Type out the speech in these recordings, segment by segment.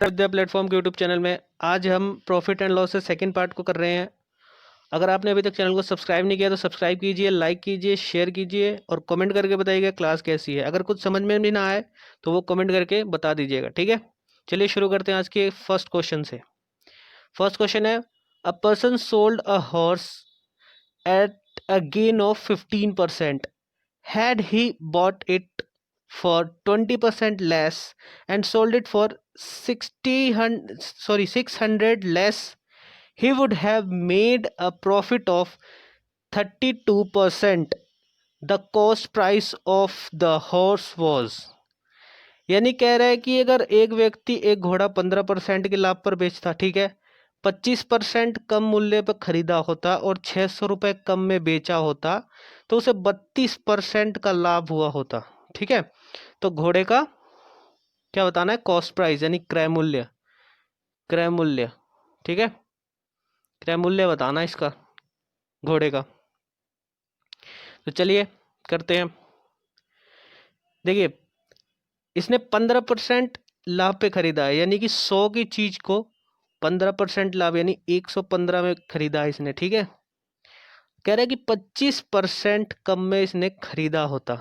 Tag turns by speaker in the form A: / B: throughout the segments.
A: विद्या platform के YouTube channel में आज हम प्रॉफिट एंड लॉस से सेकंड पार्ट को कर रहे हैं। अगर आपने अभी तक चैनल को सब्सक्राइब नहीं किया तो सब्सक्राइब कीजिए, लाइक कीजिए, शेयर कीजिए और कमेंट करके बताइएगा क्लास कैसी है। अगर कुछ समझ में भी ना आए तो वो कमेंट करके बता दीजिएगा, ठीक है। चलिए शुरू करते हैं आज के फर्स्ट क्वेश्चन से। फर्स्ट क्वेश्चन है, a person sold a horse at a gain of 15%. Had he bought it for 20% less and sold it for 600 less, he would have made a profit of 32%. The cost price of the horse was, यानी कह रहा है कि अगर एक व्यक्ति एक घोड़ा 15% के लाभ पर बेचता, ठीक है, 25% कम मूल्य पर खरीदा होता और 600 रुपये कम में बेचा होता तो उसे 32% का लाभ हुआ होता, ठीक है। तो घोड़े का क्या बताना है, कॉस्ट प्राइस यानी क्रय मूल्य, क्रय मूल्य, ठीक है, क्रय मूल्य बताना इसका घोड़े का। तो चलिए करते हैं। देखिए इसने 15% लाभ पे खरीदा है, यानी कि 100 की चीज को 15% लाभ यानी 115 में खरीदा है इसने, ठीक है। कह रहा है कि 25% कम में इसने खरीदा होता,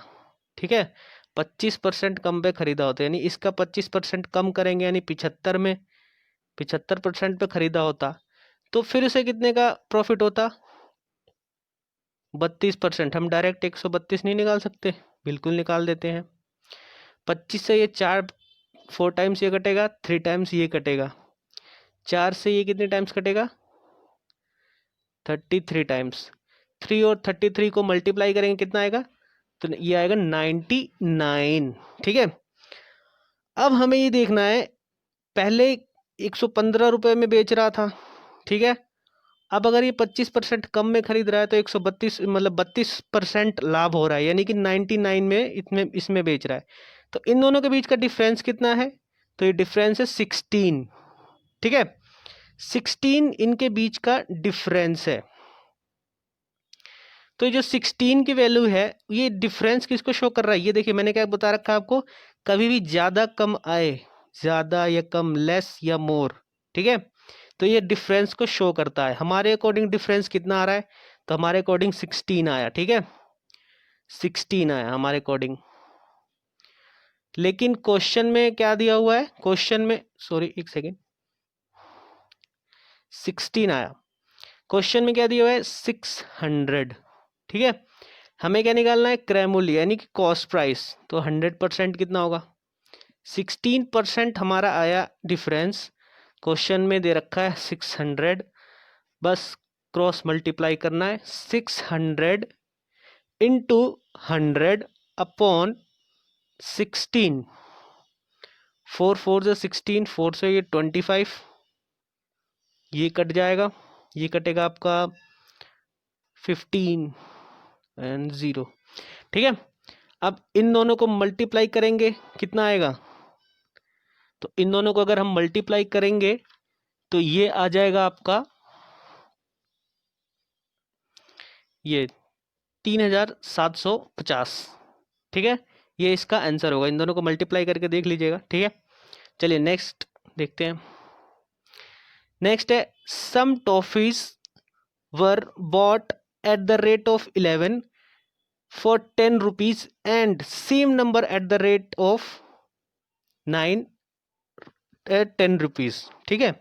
A: ठीक है, 25% कम पे खरीदा होता, यानी इसका 25% कम करेंगे यानी 75 में 75% पे खरीदा होता तो फिर उसे कितने का प्रॉफिट होता, 32%। हम डायरेक्ट 132 नहीं निकाल सकते, बिल्कुल निकाल देते हैं। 25 से ये 4 टाइम्स ये कटेगा, 3 टाइम्स ये कटेगा, 4 से ये कितने टाइम्स कटेगा, 33 टाइम्स। 3 और 33 को मल्टीप्लाई करेंगे कितना आएगा, तो ये आएगा 99, ठीक है। अब हमें ये देखना है, पहले 115 रुपये में बेच रहा था, ठीक है। अब अगर ये 25% कम में खरीद रहा है तो 132 मतलब 32% लाभ हो रहा है, यानी कि 99 में इसमें बेच रहा है। तो इन दोनों के बीच का डिफरेंस कितना है, तो ये डिफरेंस है 16, ठीक है। 16 इनके बीच का डिफरेंस है। तो जो 16 की वैल्यू है ये डिफरेंस किसको शो कर रहा है, ये देखिए मैंने क्या बता रखा है आपको, कभी भी ज़्यादा कम आए, ज़्यादा या कम, लेस या मोर, ठीक है, तो ये डिफरेंस को शो करता है। हमारे अकॉर्डिंग डिफरेंस कितना आ रहा है, तो हमारे अकॉर्डिंग 16 आया, ठीक है, 16 आया हमारे अकॉर्डिंग। लेकिन क्वेश्चन में क्या दिया हुआ है, क्वेश्चन में सॉरी एक सेकेंड, 16 आया, क्वेश्चन में क्या दिया हुआ है 600, ठीक है। हमें क्या निकालना है, क्रय मूल्य यानी कि कॉस्ट प्राइस। तो 100% कितना होगा, 16% हमारा आया डिफरेंस। क्वेश्चन में दे रखा है 600, बस क्रॉस मल्टीप्लाई करना है, 600 इंटू 100 अपॉन 16, 4 4 से 16, 4 से ये 25, ये कट जाएगा, ये कटेगा आपका 15 एंड 0, ठीक है। अब इन दोनों को मल्टीप्लाई करेंगे कितना आएगा, तो इन दोनों को अगर हम मल्टीप्लाई करेंगे तो ये आ जाएगा आपका ये 3750, ठीक है। ये इसका आंसर होगा, इन दोनों को मल्टीप्लाई करके देख लीजिएगा, ठीक है। चलिए नेक्स्ट देखते हैं। नेक्स्ट है, some toffees were bought at the rate of 11 for 10 rupees and same number at the rate of 9 at 10 rupees, ठीक है।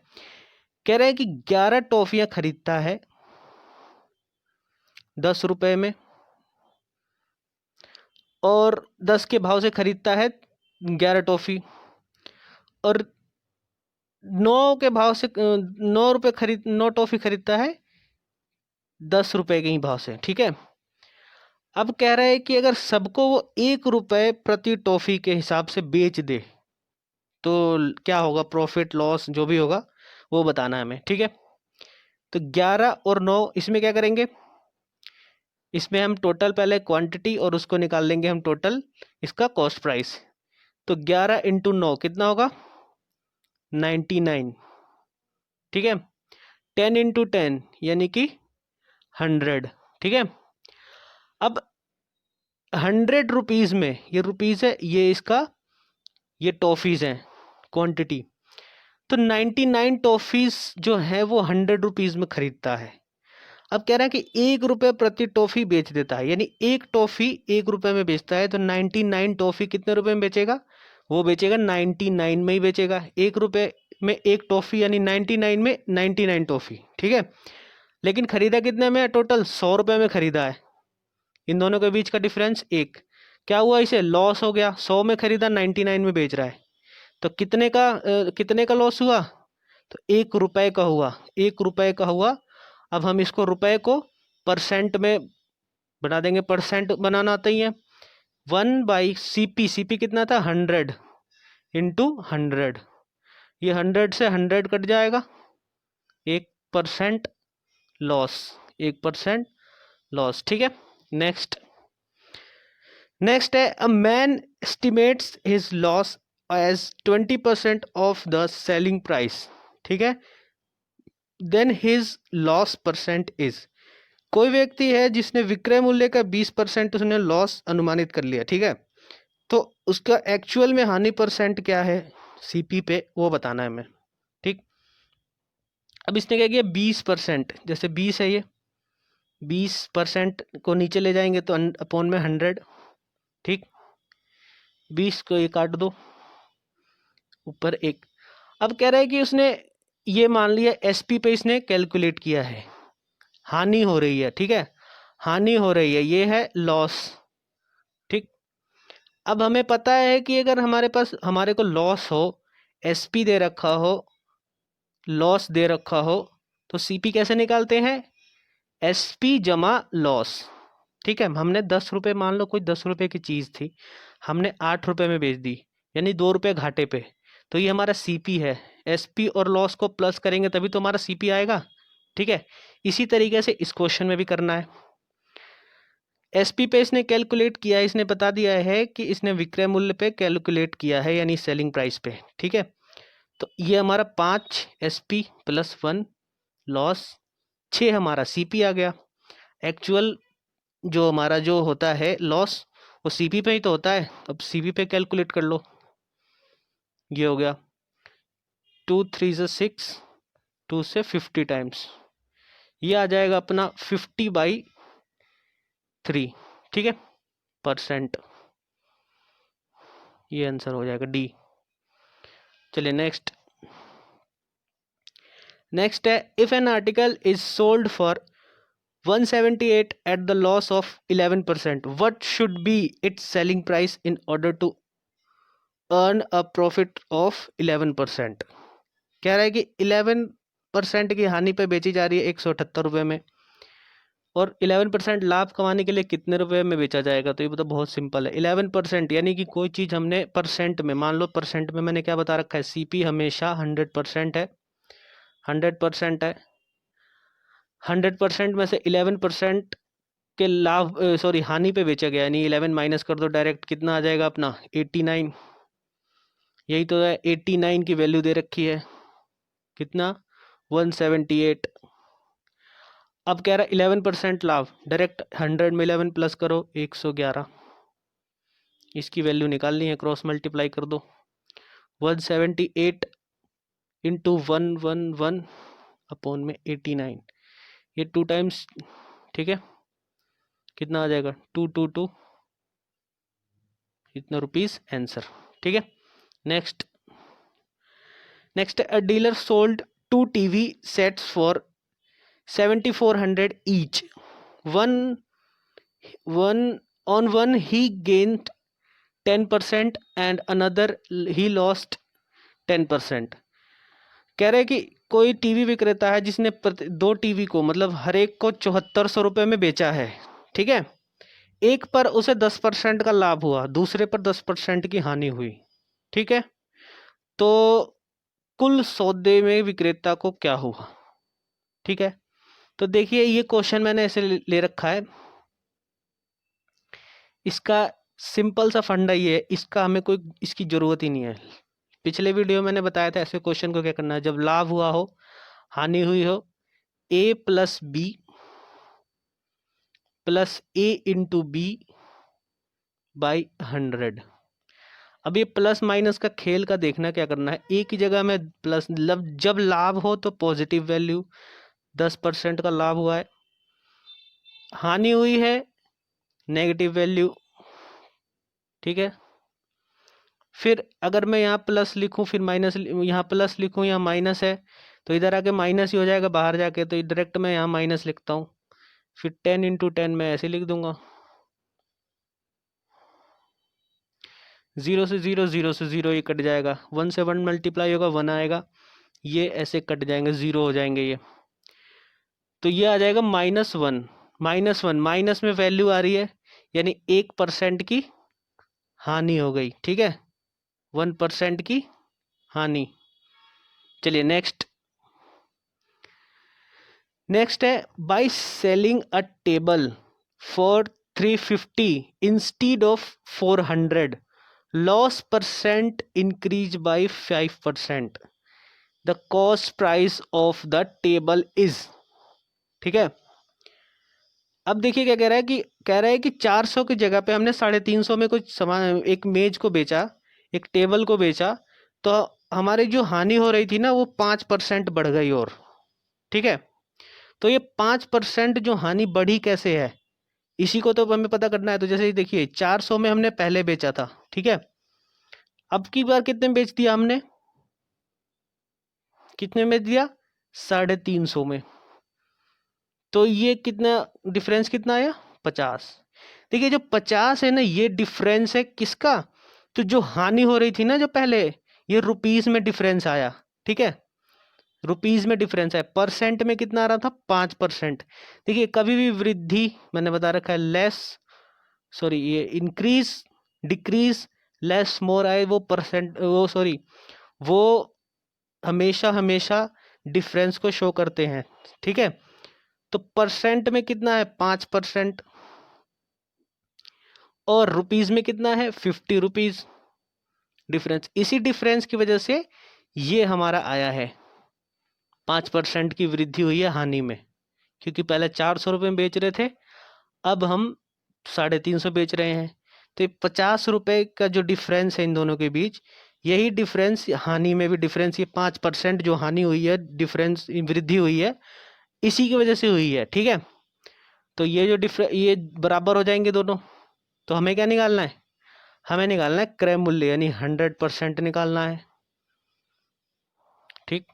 A: कह रहे हैं कि 11 टॉफियां खरीदता है 10 रुपए में और 10 के भाव से खरीदता है 11 टॉफी, और 9 के भाव से 9 टॉफी खरीदता है 10 रुपए के ही भाव से, ठीक है। अब कह रहे हैं कि अगर सबको वो 1 रुपए प्रति टॉफी के हिसाब से बेच दे तो क्या होगा, प्रॉफिट लॉस जो भी होगा वो बताना है हमें, ठीक है। तो 11 और 9 इसमें क्या करेंगे, इसमें हम टोटल पहले क्वांटिटी और उसको निकाल लेंगे हम टोटल इसका कॉस्ट प्राइस। तो 11 इंटू 9 कितना होगा, 99, ठीक है। 10 इंटू 10 यानी कि 100, ठीक है। अब 100 रुपीज़ में, ये रुपीज़ है, ये इसका ये टॉफीज़ हैं क्वांटिटी, तो 99 टॉफीज जो है वो 100 रुपीज़ में खरीदता है। अब कह रहा है कि 1 रुपये प्रति टॉफी बेच देता है, यानी एक टॉफी 1 रुपये में बेचता है, तो 99 टॉफी कितने रुपए में बेचेगा? वो बेचेगा 99 में ही बेचेगा। 1 रुपये में एक टॉफी, यानी 99 में 99 टॉफी, ठीक है। लेकिन खरीदा कितने में? टोटल 100 रुपये में खरीदा है। इन दोनों के बीच का डिफरेंस 1। क्या हुआ? इसे लॉस हो गया। 100 में खरीदा, 99 में बेच रहा है, तो कितने का लॉस हुआ? तो 1 रुपये का हुआ। 1 रुपये का हुआ। अब हम इसको रुपए को परसेंट में बना देंगे। परसेंट बनाना आता ही है। 1/CP, CP कितना था? 100 इंटू 100। ये 100 से 100 कट जाएगा, 1% लॉस, 1% लॉस, ठीक है। नेक्स्ट है, a man estimates his loss as 20% of the selling price, ठीक है। Then his loss percent is, कोई व्यक्ति है जिसने विक्रय मूल्य का 20% उसने लॉस अनुमानित कर लिया, ठीक है। तो उसका एक्चुअल में हानि परसेंट क्या है सीपी पे, वो बताना है हमें, ठीक। अब इसने क्या किया? 20%, जैसे 20 है, ये 20% को नीचे ले जाएंगे तो अपॉन में 100, ठीक। 20 को ये काट दो, ऊपर 1। अब कह रहा है कि उसने ये मान लिया एसपी पे इसने कैलकुलेट किया है, हानि हो रही है, ठीक है, हानि हो रही है, ये है लॉस, ठीक। अब हमें पता है कि अगर हमारे को लॉस हो, एसपी दे रखा हो, लॉस दे रखा हो, तो सीपी कैसे निकालते हैं? एसपी जमा लॉस, ठीक है। हमने 10 रुपये, मान लो कोई 10 रुपये की चीज़ थी, हमने 8 रुपये में बेच दी, यानी 2 रुपये घाटे पे, तो ये हमारा सीपी है। एसपी और लॉस को प्लस करेंगे तभी तो हमारा सीपी आएगा, ठीक है। इसी तरीके से इस क्वेश्चन में भी करना है। एसपी पे इसने कैलकुलेट किया है, इसने बता दिया है कि इसने विक्रय मूल्य पे कैलकुलेट किया है, यानी सेलिंग प्राइस पे, ठीक है। तो ये हमारा 5 एसपी प्लस 1 लॉस, 6 हमारा सीपी आ गया। एक्चुअल जो हमारा जो होता है लॉस, वो सीपी पे ही तो होता है। अब सीपी पे कैलकुलेट कर लो, ये हो गया 2 3 6, 2 से 50 टाइम्स, ये आ जाएगा अपना 50/3, ठीक है, परसेंट। ये आंसर हो जाएगा डी। चलिए नेक्स्ट है, if an article is sold for 178 at the loss of 11%, what should be its selling price in order to earn a profit of 11%। कह रहा है कि 11% की हानि पे बेची जा रही है 178 रुपये में, और 11% लाभ कमाने के लिए कितने रुपए में बेचा जाएगा? तो ये तो बहुत सिंपल है। 11% यानी कि कोई चीज़ हमने परसेंट में, मान लो परसेंट में मैंने क्या बता रखा है, सीपी हमेशा 100% है, 100% है। 100% में से 11% के लाभ, सॉरी, हानि पे बेचा गया, यानी 11 माइनस कर दो डायरेक्ट, कितना आ जाएगा अपना 89। यही तो है, 89 की वैल्यू दे रखी है, कितना 178। अब कह रहा है 11% लाभ, डायरेक्ट 100 में 11 प्लस करो 111, इसकी वैल्यू निकालनी है, क्रॉस मल्टीप्लाई कर दो। 178 इंटू 111 अपॉन में 89, ये 2 टाइम्स, ठीक है, कितना आ जाएगा 222, इतना रुपीस आंसर, ठीक है। Next a dealer sold 2 TV sets for 7400 each. One he gained 10% and another he lost 10%. कह रहे कि कोई टीवी विक्रेता है जिसने 2 टीवी को, मतलब हर एक को 7400 रुपये में बेचा है, ठीक है। एक पर उसे 10% का लाभ हुआ, दूसरे पर 10% की हानि हुई, ठीक है। तो कुल सौदे में विक्रेता को क्या हुआ, ठीक है। तो देखिए ये क्वेश्चन मैंने ऐसे ले रखा है, इसका सिंपल सा फंडा ये है, इसका हमें कोई इसकी ज़रूरत ही नहीं है। पिछले वीडियो मैंने बताया था ऐसे क्वेश्चन को क्या करना है, जब लाभ हुआ हो, हानि हुई हो, a plus b plus a into b by 100। अब ये प्लस माइनस का खेल का देखना क्या करना है, एक ही जगह में प्लस, जब लाभ हो तो पॉजिटिव वैल्यू 10% का लाभ हुआ है, हानि हुई है नेगेटिव वैल्यू, ठीक है। फिर अगर मैं यहाँ प्लस लिखूँ फिर माइनस, यहाँ प्लस लिखूँ यहाँ माइनस है, तो इधर आके माइनस ही हो जाएगा बाहर जाके, तो डायरेक्ट मैं यहाँ माइनस लिखता हूँ। फिर 10 × 10 मैं ऐसे लिख दूंगा, 0 से 0, 0 से 0 ये कट जाएगा, 1 से 1 मल्टीप्लाई होगा 1 आएगा, ये ऐसे कट जाएंगे 0 हो जाएंगे ये, तो ये आ जाएगा -1, -1 माइनस में वैल्यू आ रही है, यानी 1% की हानि हो गई, ठीक है, 1% की हानि। चलिए नेक्स्ट है, bye selling a table for 350 instead of 400, loss percent increase by 5%, the cost price of the table is, ठीक है। अब देखिए क्या कह रहा है कि 400 की जगह पे हमने 350 में कुछ सामान, एक मेज को बेचा, एक टेबल को बेचा, तो हमारी जो हानि हो रही थी ना वो 5% बढ़ गई, और ठीक है। तो ये 5% जो हानि बढ़ी कैसे है, इसी को तो हमें पता करना है। तो जैसे देखिए 400 में हमने पहले बेचा था, ठीक है, अब की बार कितने में बेच दिया हमने, कितने में दिया, 350 में, तो ये कितना डिफरेंस कितना आया, 50। देखिए जो 50 है ना, ये डिफरेंस है किसका, तो जो हानि हो रही थी ना जो पहले, ये रुपीस में डिफरेंस आया, ठीक है, रुपीस में डिफरेंस है। परसेंट में कितना आ रहा था, 5%। देखिए कभी भी वृद्धि, मैंने बता रखा है लेस, सॉरी ये इंक्रीज डिक्रीज लेस मोर आए, वो परसेंट, वो सॉरी वो हमेशा हमेशा डिफरेंस को शो करते हैं, ठीक है। तो परसेंट में कितना है, 5%, और रुपीज में कितना है, 50 रुपीज डिफरेंस। इसी डिफरेंस की वजह से ये हमारा आया है, 5% की वृद्धि हुई है हानि में, क्योंकि पहले 400 रुपये में बेच रहे थे, अब हम 350 बेच रहे हैं, तो 50 रुपये का जो डिफरेंस है इन दोनों के बीच, यही डिफरेंस हानि में भी डिफरेंस, ये 5% जो हानि हुई है, डिफरेंस वृद्धि हुई है, इसी की वजह से हुई है, ठीक है। तो ये जो ये बराबर हो जाएंगे दोनों, तो हमें क्या निकालना है, हमें निकालना है क्रय मूल्य, यानी 100% निकालना है, ठीक।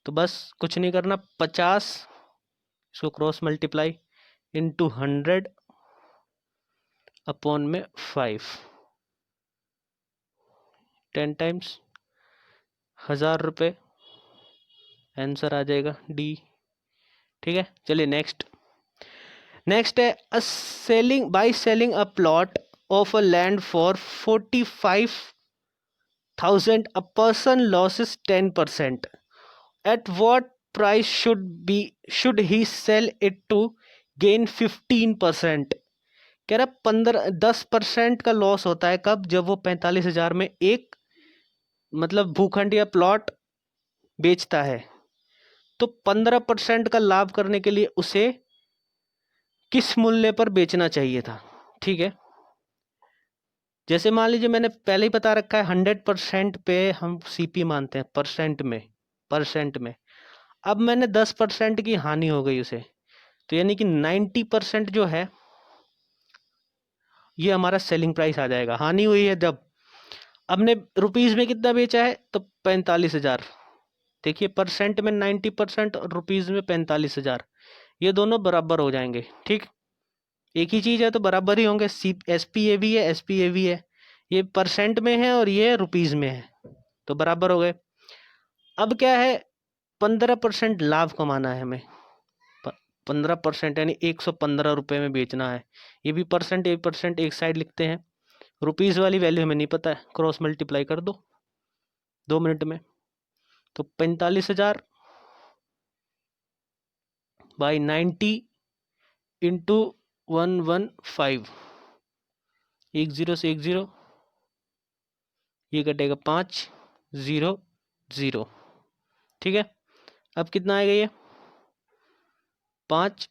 A: तो बस कुछ नहीं करना, 50 इसको क्रॉस मल्टीप्लाई इंटू 100 अपॉन में 5, 10 टाइम्स 1000 रुपये, आंसर आ जाएगा डी, ठीक है। चलिए नेक्स्ट है, a selling by selling a plot of a land for 45,000 a person loses 10%, at what price should he sell it to gain 15%। कह रहा 10% का लॉस होता है कब, जब वो 45,000 में एक मतलब भूखंड या प्लॉट बेचता है, तो 15% का लाभ करने के लिए उसे किस मूल्य पर बेचना चाहिए था, ठीक है। जैसे मान लीजिए मैंने पहले ही बता रखा है 100% पे हम सीपी मानते हैं, परसेंट में अब मैंने 10% की हानि हो गई उसे, तो यानी कि 90% जो है ये हमारा सेलिंग प्राइस आ जाएगा। हानि हुई है जब, अब ने रुपीज में कितना बेचा है, तो 45,000, देखिए परसेंट में 90% और रुपीज में 45,000, ये दोनों बराबर हो जाएंगे, ठीक। एक ही चीज है तो बराबर ही होंगे, सी एस पी ए भी है, एस पी ए भी है, ये परसेंट में है और ये रुपीज में है, तो बराबर हो गए। अब क्या है, 15% लाभ कमाना है हमें, 15% यानी 115 रुपये में बेचना है, ये भी परसेंट, एक परसेंट एक साइड लिखते हैं, रुपीज वाली वैल्यू हमें नहीं पता है, क्रॉस मल्टीप्लाई कर दो 2 मिनट में, तो 45,000 बाई 90 इंटू 115, 10 से 10, ये कटेगा 500, ठीक है। अब कितना आएगा ये 5,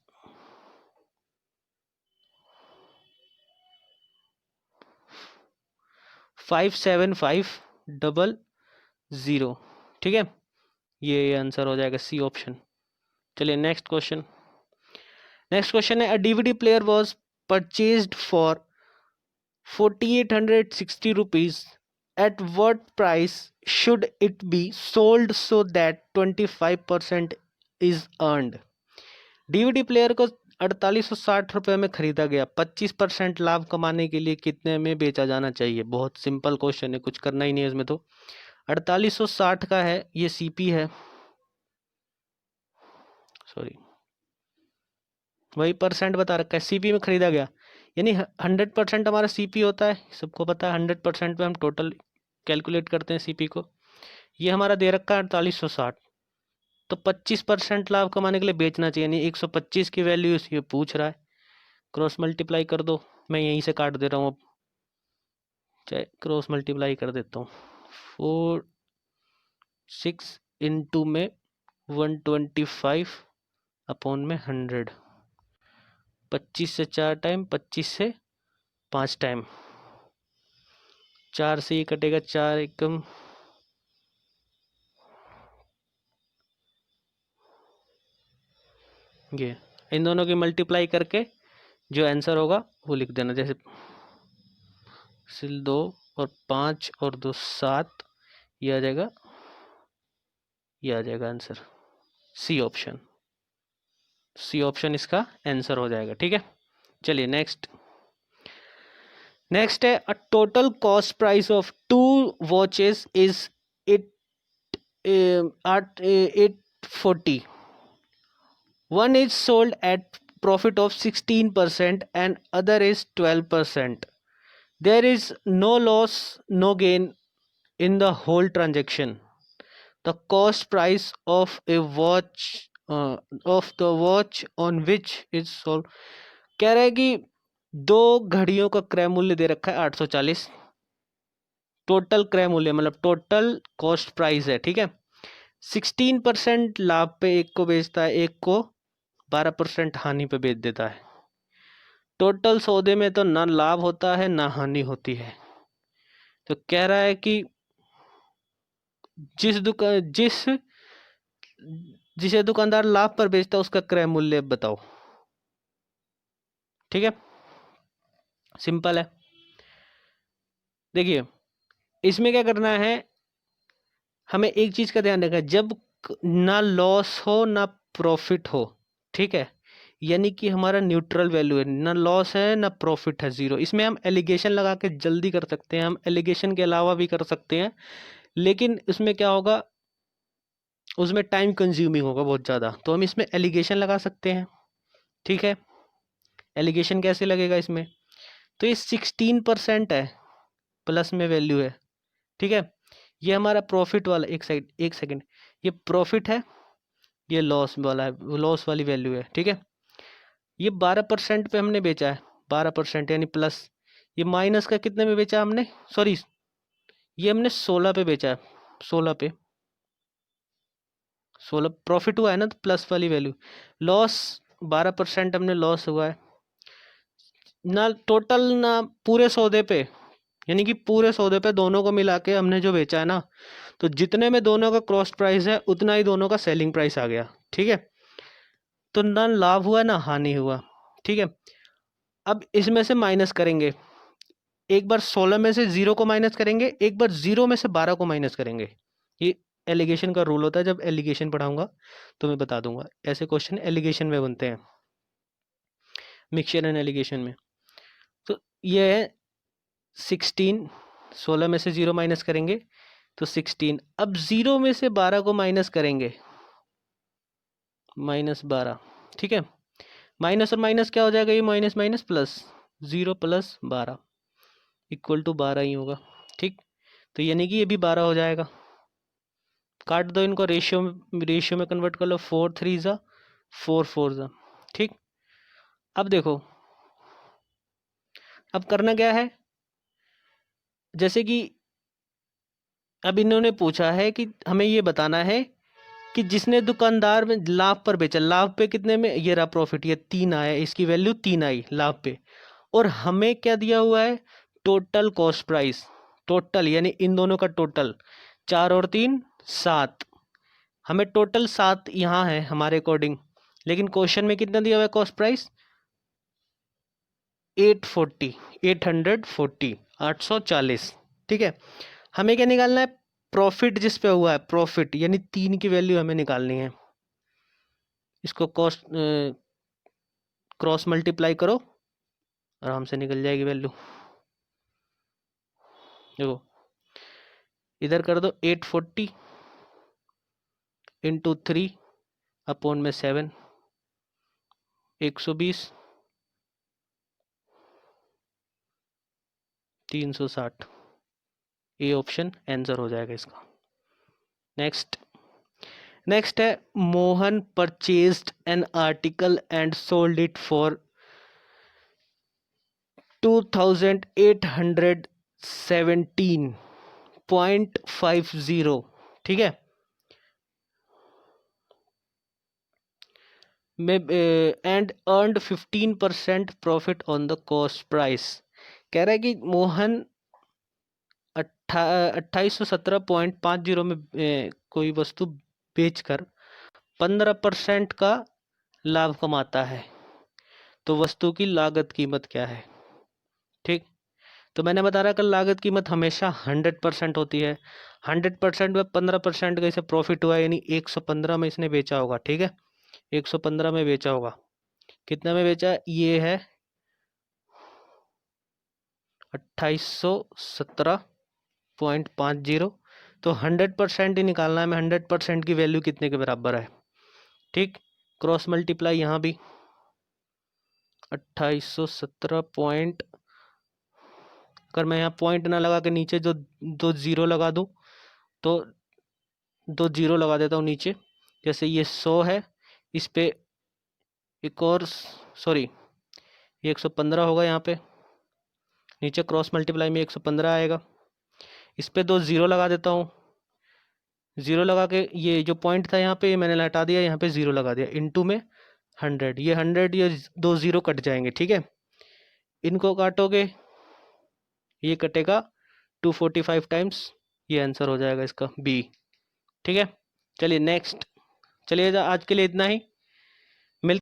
A: 57,500, ठीक है, ये आंसर हो जाएगा सी ऑप्शन। चलिए नेक्स्ट क्वेश्चन। नेक्स्ट क्वेश्चन है, a DVD player was purchased for 4860 rupees. At what price should it be sold so that 25% is earned? DVD player को 4860 में खरीदा गया, 25% लाभ कमाने के लिए कितने में बेचा जाना चाहिए? बहुत सिंपल क्वेश्चन है, कुछ करना ही नहीं है इसमें। तो 4860 का है, ये सीपी है, सॉरी वही परसेंट बता रखा है, सीपी में खरीदा गया, यानी 100% हमारा सीपी होता है, सबको पता है 100% पे हम टोटल कैलकुलेट करते हैं सीपी को। ये हमारा दे रखा है 4860, तो 25% लाभ कमाने के लिए बेचना चाहिए, यानी 125 की वैल्यू ये पूछ रहा है। क्रॉस मल्टीप्लाई कर दो, मैं यहीं से काट दे रहा हूँ, अब चाहे क्रॉस मल्टीप्लाई कर देता हूँ। 6 इंटू में 125 अपॉन में 100, 25 से 4 टाइम, 25 से 5 टाइम, 4 से ये कटेगा, 4 एकम ये, इन दोनों की मल्टीप्लाई करके जो आंसर होगा वो लिख देना। जैसे 2 और 5 और 2 7, ये आ जाएगा, ये आ जाएगा answer C option. C option इसका आंसर हो जाएगा, ठीक है। चलिए नेक्स्ट। नेक्स्ट है, a total cost price of 2 watches is 840. One is sold at profit of 16% and other is 12%. There is no loss, no gain in the whole transaction. The cost price of a watch of the watch on which is sold, कह रहा है कि 2 घड़ियों का क्रय मूल्य दे रखा है 840, टोटल क्रय मूल्य मतलब टोटल कॉस्ट प्राइस है, ठीक है। 16% लाभ पे एक को बेचता है, एक को 12% हानि पे बेच देता है। टोटल सौदे में तो ना लाभ होता है ना हानि होती है। तो कह रहा है कि जिसे दुकानदार लाभ पर बेचता है उसका क्रय मूल्य बताओ, ठीक है, सिंपल है। देखिए इसमें क्या करना है, हमें एक चीज का ध्यान रखना है, जब ना लॉस हो ना प्रॉफिट हो, ठीक है, यानी कि हमारा न्यूट्रल वैल्यू है, ना लॉस है ना प्रॉफिट है, जीरो। इसमें हम एलिगेशन लगा के जल्दी कर सकते हैं, हम एलिगेशन के अलावा भी कर सकते हैं, लेकिन उसमें क्या होगा, उसमें टाइम कंज्यूमिंग होगा बहुत ज़्यादा, तो हम इसमें एलिगेशन लगा सकते हैं, ठीक है। एलिगेशन कैसे लगेगा इसमें, तो ये 16% है, प्लस में वैल्यू है, ठीक है। ये हमारा प्रॉफिट वाला, एक सेकंड, ये प्रॉफिट है, ये लॉस वाला है, लॉस वाली वैल्यू है, ठीक है। ये 12% पे हमने बेचा है, 12% यानी प्लस। ये माइनस का कितने में बेचा हमने, सॉरी ये हमने 16 पे बेचा है, 16 पे, 16 प्रॉफिट हुआ है ना, तो प्लस वाली वैल्यू। लॉस 12% हमने लॉस हुआ है ना, टोटल ना पूरे सौदे पे, यानी कि पूरे सौदे पे दोनों को मिला के हमने जो बेचा है ना, तो जितने में दोनों का क्रॉस प्राइस है उतना ही दोनों का सेलिंग प्राइस आ गया, ठीक है। तो ना लाभ हुआ ना हानि हुआ, ठीक है। अब इसमें से माइनस करेंगे, एक बार 16 में से 0 को माइनस करेंगे, एक बार 0 में से 12 को माइनस करेंगे। ये एलिगेशन का रूल होता है, जब एलिगेशन पढ़ाऊंगा तो मैं बता दूंगा, ऐसे क्वेश्चन एलिगेशन में बनते हैं, मिक्सचर एंड एलिगेशन में। तो ये है 16, 16 में से 0 माइनस करेंगे तो 16, अब 0 में से 12 को माइनस करेंगे, -12, ठीक है। माइनस और माइनस क्या हो जाएगा, ये minus minus plus, 0 plus 12 equal to 12 ही होगा, ठीक। तो यानी कि ये भी 12 हो जाएगा, काट दो इनको, रेशियो में कन्वर्ट कर लो, 4 3 ज़ा 4 4 ज़ा, ठीक। अब देखो, अब करना क्या है, जैसे कि अब इन्होंने पूछा है कि हमें ये बताना है कि जिसने दुकानदार में लाभ पर बेचा, लाभ पे कितने में, ये रहा प्रॉफिट, ये 3 आया, इसकी वैल्यू 3 आई लाभ पे, और हमें क्या दिया हुआ है, टोटल कॉस्ट प्राइस, टोटल यानी इन दोनों का टोटल 4 और 3 7, हमें टोटल 7 यहाँ है हमारे अकॉर्डिंग, लेकिन क्वेश्चन में कितना दिया हुआ है कॉस्ट प्राइस 840, 840, 840। ठीक है, हमें क्या निकालना है प्रॉफिट जिस पे हुआ है, प्रॉफिट यानी 3 की वैल्यू हमें निकालनी है। इसको कॉस्ट क्रॉस मल्टीप्लाई करो, आराम से निकल जाएगी वैल्यू। देखो इधर कर दो 840 इंटू 3 अपॉन में 7, 120, 360, ये ऑप्शन आंसर हो जाएगा इसका। नेक्स्ट है Mohan purchased an article and sold it for 2817.50। ठीक है, and earned 15% profit on the cost price. कह रहा है कि मोहन 2817.50 में कोई वस्तु बेचकर 15% का लाभ कमाता है, तो वस्तु की लागत कीमत क्या है। ठीक, तो मैंने बता रहा कल लागत कीमत हमेशा 100% होती है। 100% में 15% का इसे प्रॉफिट हुआ, यानी 115 में इसने बेचा होगा। ठीक है, 115 में बेचा होगा। कितना में बेचा, ये है 2817.50। तो 100% ही निकालना है हमें, 100% की वैल्यू कितने के बराबर है। ठीक, क्रॉस मल्टीप्लाई यहाँ भी 2817 अगर मैं यहाँ पॉइंट ना लगा के नीचे जो 2 जीरो लगा दूँ, तो 2 जीरो लगा देता हूँ नीचे। जैसे ये 100 है, इस पे एक और सॉरी ये 115 होगा, यहाँ पे नीचे क्रॉस मल्टीप्लाई में 115 आएगा। इस पे 2 जीरो लगा देता हूँ, जीरो लगा के ये जो पॉइंट था यहाँ पे मैंने हटा दिया, यहाँ पे जीरो लगा दिया, इनटू में 100, ये 100 ये 2 जीरो कट जाएंगे। ठीक है, इनको काटोगे ये कटेगा 245 टाइम्स, ये आंसर हो जाएगा इसका बी। ठीक है, चलिए नेक्स्ट, चलिए आज के लिए इतना ही।